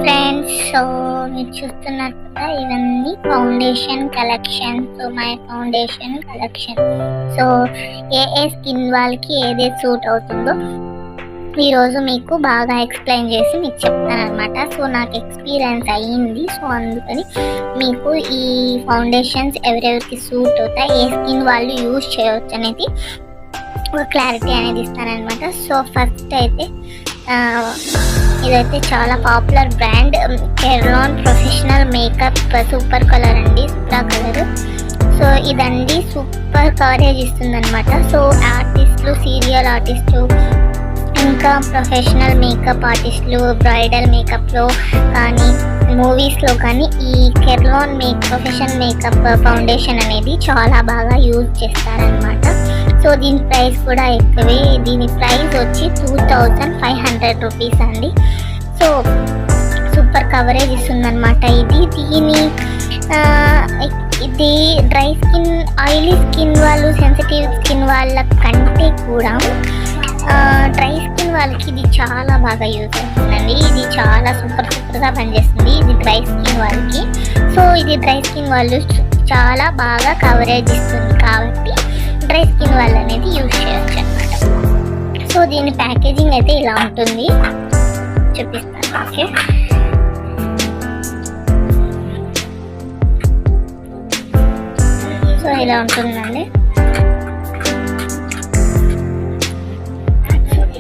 Friends, so మీరు చూస్తున్నారు కదా, ఇవన్నీ foundation collection. So my foundation collection. So A skin వాళ్ళకి ఏదే సూట్ అవుతుందో ఈరోజు మీకు బాగా ఎక్స్ప్లెయిన్ చేసి మీకు చెప్తాను అనమాట. సో నాకు ఎక్స్పీరియన్స్ అయ్యింది, సో అందుకని మీకు ఈ ఫౌండేషన్స్ ఎవరెవరికి సూట్ అవుతాయి, ఏ స్కిన్ వాళ్ళు యూజ్ చేయవచ్చు అనేది ఒక క్లారిటీ అనేది ఇస్తానమాట. సో ఫస్ట్ అయితే ఇదైతే చాలా popular brand Kryolan professional makeup super colour అండి, సూపర్ కలర్. సో ఇదండి సూపర్ కవరేజ్ ఇస్తుంది అనమాట. సో ఆర్టిస్టులు, సీరియల్ ఆర్టిస్టు, ఇంకా ప్రొఫెషనల్ మేకప్ ఆర్టిస్టులు బ్రైడల్ మేకప్లో కానీ మూవీస్లో కానీ ఈ కెర్లాన్ ప్రొఫెషనల్ మేకప్ ఫౌండేషన్ అనేది చాలా బాగా యూజ్ చేస్తారనమాట. సో దీని ప్రైస్ కూడా ఎక్కువే. దీని ప్రైస్ వచ్చి 2500 రూపీస్ అండి. సో సూపర్ కవరేజ్ ఇస్తుందన్నమాట ఇది డ్రై స్కిన్, ఆయిలీ స్కిన్ వాళ్ళు, సెన్సిటివ్ స్కిన్ వాళ్ళ కంటే కూడా డ్రై స్కిన్ వాళ్ళకి ఇది చాలా బాగా యూజ్ అవుతుందండి. ఇది చాలా సూపర్గా పనిచేస్తుంది ఇది డ్రై స్కిన్ వాళ్ళకి. సో ఇది డ్రై స్కిన్ వాళ్ళు చాలా బాగా కవరేజ్ ఇస్తుంది కాబట్టి డ్రై స్కిన్ వాళ్ళు అనేది యూజ్ చేయవచ్చు అనమాట. సో దీని ప్యాకేజింగ్ అయితే ఇలా ఉంటుంది, చూపిస్తాను. ఓకే, సో ఇలా ఉంటుందండి.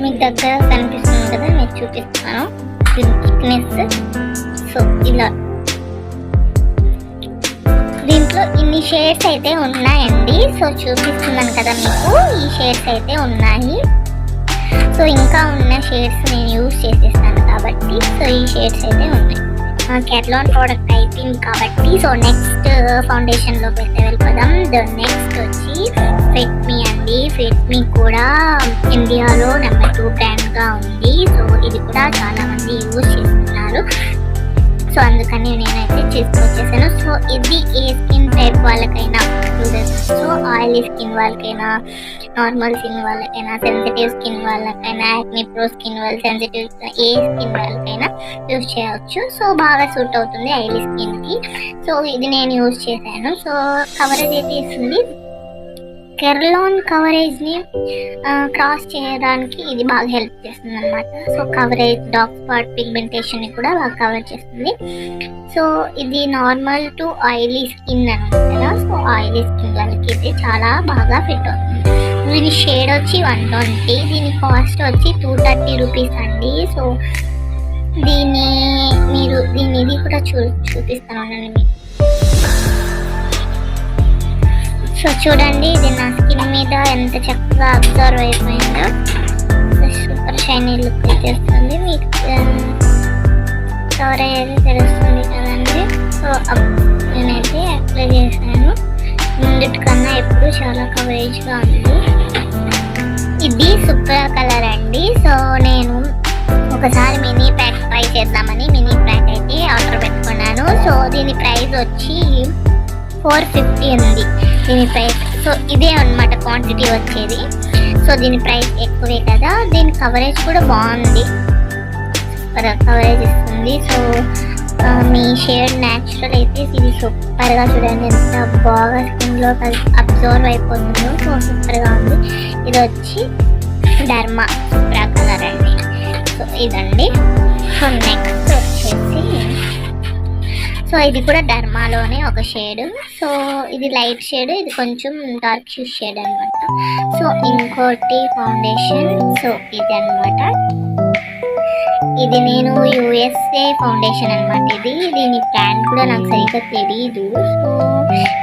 మీకు దగ్గర కనిపిస్తుంది కదా, మీకు చూపిస్తాను థిక్నెస్. సో ఇలా దీంట్లో ఇన్ని షేడ్స్ అయితే ఉన్నాయండి. సో చూపిస్తున్నాను కదా మీకు, ఈ షేడ్స్ అయితే ఉన్నాయి. సో ఇంకా ఉన్న షేడ్స్ నేను యూజ్ చేసేస్తాను కాబట్టి సో ఈ షేడ్స్ అయితే ఉన్నాయి. కెర్లాన్ ప్రోడక్ట్ అయిపోయింది కాబట్టి సో నెక్స్ట్ ఫౌండేషన్లోకి అయితే వెళ్ళిపోదాం. నెక్స్ట్ వచ్చి ఫిట్ మీ అండి. ఫిట్ మీ కూడా ఇండియాలో నెంబర్ 2 బ్రాండ్గా ఉంది. సో ఇది కూడా చాలా మంది యూజ్ చేస్తున్నారు. సో అందుకని నేనైతే తీసుకొచ్చేసాను. సో ఇది ఏ స్కిన్ టైప్ వాళ్ళకైనా సో ఆయిలీ స్కిన్ వాళ్ళకైనా, నార్మల్ స్కిన్ వాళ్ళకైనా, సెన్సిటివ్ స్కిన్ వాళ్ళకైనా, యాక్ని ప్రో స్కిన్ వాళ్ళు, సెన్సిటివ్ ఏ స్కిన్ వాళ్ళకైనా యూజ్ చేయవచ్చు. సో బాగా సూట్ అవుతుంది ఆయిలీ స్కిన్కి. సో ఇది నేను యూజ్ చేశాను. సో కవరేజ్ అయితే ఇస్తుంది. కెర్లాన్ కవరేజ్ని క్రాస్ చేయడానికి ఇది బాగా హెల్ప్ చేస్తుంది అనమాట. సో కవరేజ్, డార్క్ స్పాట్, పిగ్మెంటేషన్ని కూడా బాగా కవర్ చేస్తుంది. సో ఇది నార్మల్ టు ఆయిలీ స్కిన్ అనమాట. సో ఆయిలీ స్కిన్ వాళ్ళకి అయితే చాలా బాగా ఫిట్ అవుతుంది. దీని షేడ్ వచ్చి 120, దీని కాస్ట్ వచ్చి 230 రూపీస్ అండి. సో ఇది కూడా చూపిస్తాను మీకు. సో చూడండి, ఇది నా స్కిన్ మీద ఎంత చక్కగా అబ్జర్వ్ అయిపోయిందో. సూపర్ షైనీ లుక్ ఇచ్చేస్తుంది. మీకు కవరేజ్ అయితే తెలుస్తుంది కదండి. సో నేనైతే అప్లై చేశాను. ముందుకన్నా ఎప్పుడు చాలా కవరేజ్గా ఉంది. ఇది సూపర్ కలర్ అండి. సో నేను ఒకసారి మినీ ప్యాక్ ట్రై చేద్దామని మినీ ప్యాక్ అయితే ఆర్డర్ పెట్టుకున్నాను. సో దీని ప్రైస్ వచ్చి 450 ఉంది దీని ప్రైస్. సో ఇదే అన్నమాట క్వాంటిటీ వచ్చేది. సో దీని ప్రైస్ ఎక్కువే కదా. దీని కవరేజ్ కూడా బాగుంది, సూపర్ కవరేజ్ ఇస్తుంది. సో మీ షేడ్ న్యాచురల్ అయితే ఇది సూపర్గా చూడండి ఎంత బాగా స్కిన్లో అబ్జర్వ్ అయిపోతుందో. సో సూపర్గా ఉంది. ఇది వచ్చి డర్మా సూపర్ కలర్ అండి. సో ఇదండి. సో నెక్స్ట్ వచ్చేసి సో ఇది కూడా డర్మాలోనే ఒక షేడ్. సో ఇది లైట్ షేడ్, ఇది కొంచెం డార్క్ షేడ్ అనమాట. సో ఇంకోటి ఫౌండేషన్. సో ఇది అనమాట, ఇది నేను USA ఫౌండేషన్ అనమాట. దీని బ్రాండ్ కూడా నాకు సరిగ్గా తెలీదు. సో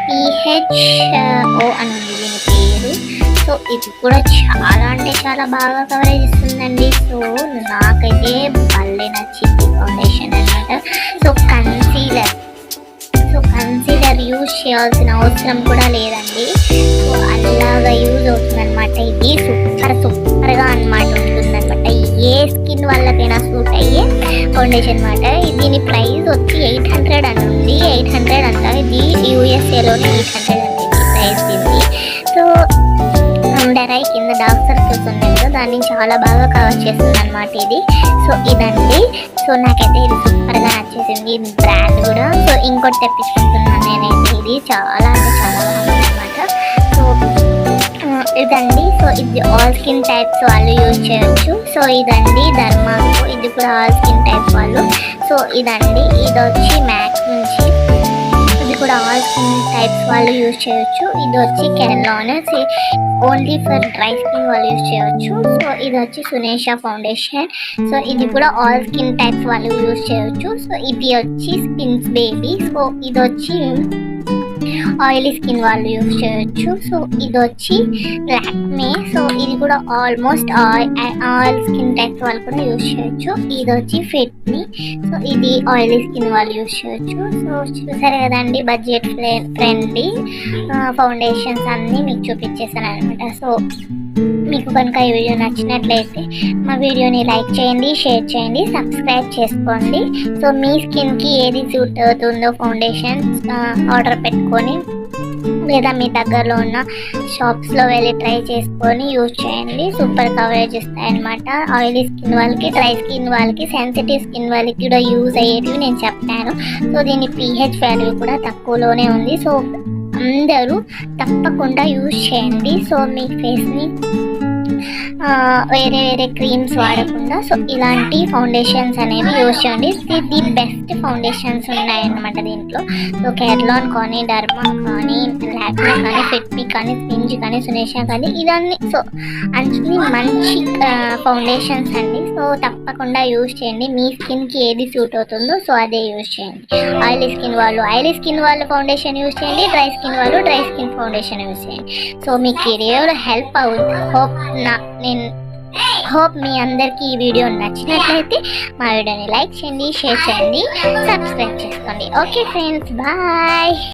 PHO అని ఉంది దీని పేరు. సో ఇది కూడా చాలా అంటే చాలా బాగా కవరేజ్ ఇస్తుందండి. సో నాకైతే భలే నచ్చింది ఫౌండేషన్ అనమాట. సో కన్సీలర్ యూజ్ చేయాల్సిన అవసరం కూడా లేదండి. సో అలాగా యూజ్ అవుతుంది అనమాట. ఇది సూపర్గా అనమాట ఉంటుందన్నమాట. ఏ స్కిన్ వాళ్ళకైనా సూట్ అయ్యే ఫౌండేషన్ అనమాట. దీని ప్రైస్ వచ్చి 800 అని ఉంది. 800 అంట. ఇది USAలో 800 అండి ప్రైస్ దీన్ని. సో అండర్ ఐ కింద డార్క్ సర్కిల్స్ ఉన్నాయి కదా, దాన్ని చాలా బాగా కవర్ చేస్తుంది అనమాట ఇది. సో ఇదండి. సో నాకైతే ఇది సూపర్గా వచ్చేసింది బ్రాండ్ కూడా. సో ఇంకోటి తెప్పించుకుంటున్నాను నేనైతే. ఇది చాలా అంటే చాలా బాగుంది అనమాట. సో ఇదండి. సో ఇది ఆల్ స్కిన్ టైప్స్ వాళ్ళు యూజ్ చేయొచ్చు. సో ఇదండి ధర్మాకో, ఇది కూడా ఆల్ స్కిన్ టైప్ వాళ్ళు. సో ఇదండి, ఇది వచ్చి మ్యాక్ నుంచి, ఇది కూడా ఆల్ స్కిన్ టైప్స్ వాళ్ళు యూజ్ చేయొచ్చు. ఇది వచ్చి కెర్లాన్, ఓన్లీ ఫర్ డ్రై స్కిన్ వాళ్ళు యూజ్ చేయొచ్చు. సో ఇది వచ్చి సునేషా ఫౌండేషన్. సో ఇది కూడా ఆల్ స్కిన్ టైప్స్ వాళ్ళు యూజ్ చేయొచ్చు. సో ఇది వచ్చి స్కిన్స్ బేబీ. సో ఇది వచ్చి ఆయిలీ స్కిన్ వాళ్ళు యూజ్ చేయొచ్చు. సో ఇది వచ్చి లాక్మే. సో ఇది కూడా ఆల్మోస్ట్ ఆల్ స్కిన్ టైప్స్ వాళ్ళు కూడా యూజ్ చేయొచ్చు. ఇది వచ్చి ఫిట్ని. సో ఇది ఆయిలీ స్కిన్ వాళ్ళు యూజ్ చేయొచ్చు. సో చూసారు కదండి, బడ్జెట్ ఫ్రెండ్లీ ఫౌండేషన్స్ అన్నీ మీకు చూపించేసాను అనమాట. సో మీకు కనుక ఈ వీడియో నచ్చినట్లయితే మా వీడియోని లైక్ చేయండి, షేర్ చేయండి, సబ్స్క్రైబ్ చేసుకోండి. సో మీ స్కిన్కి ఏది సూట్ అవుతుందో ఫౌండేషన్స్ ఆర్డర్ పెట్టుకొని లేదా మీ దగ్గరలో ఉన్న షాప్స్లో వెళ్ళి ట్రై చేసుకొని యూజ్ చేయండి. సూపర్ కవరేజ్ ఇస్తాయన్నమాట. ఆయిలీ స్కిన్ వాళ్ళకి, డ్రై స్కిన్ వాళ్ళకి, సెన్సిటివ్ స్కిన్ వాళ్ళకి కూడా యూజ్ అయ్యేటివి నేను చెప్పాను. సో దీని pH వాల్యూ కూడా తక్కువలోనే ఉంది. సో అందరూ తప్పకుండా యూజ్ చేయండి. సో మీ ఫేస్ని వేరే వేరే క్రీమ్స్ వాడకుండా సో ఇలాంటి ఫౌండేషన్స్ అనేవి యూజ్ చేయండి. ది బెస్ట్ ఫౌండేషన్స్ ఉన్నాయన్నమాట దీంట్లో. సో కెర్లాన్ కానీ, డర్మా కానీ, లాక్మే కానీ, ఫిట్మీ కానీ, స్పింజ్ కానీ, సునేషా కానీ, ఇవన్నీ సో అన్ని మంచి ఫౌండేషన్స్ అండి. సో తప్పకుండా యూజ్ చేయండి. మీ స్కిన్కి ఏది సూట్ అవుతుందో సో అదే యూజ్ చేయండి. ఆయిలీ స్కిన్ వాళ్ళు ఫౌండేషన్ యూజ్ చేయండి. డ్రై స్కిన్ వాళ్ళు డ్రై స్కిన్ ఫౌండేషన్ యూజ్ చేయండి. సో మీకు వీడియో హెల్ప్ అవుతుంది. హోప్ మీ అందరికీ ఈ వీడియో నచ్చినట్లయితే మా వీడియోని లైక్ చేయండి, షేర్ చేయండి, సబ్స్క్రైబ్ చేసుకోండి. Okay friends, bye.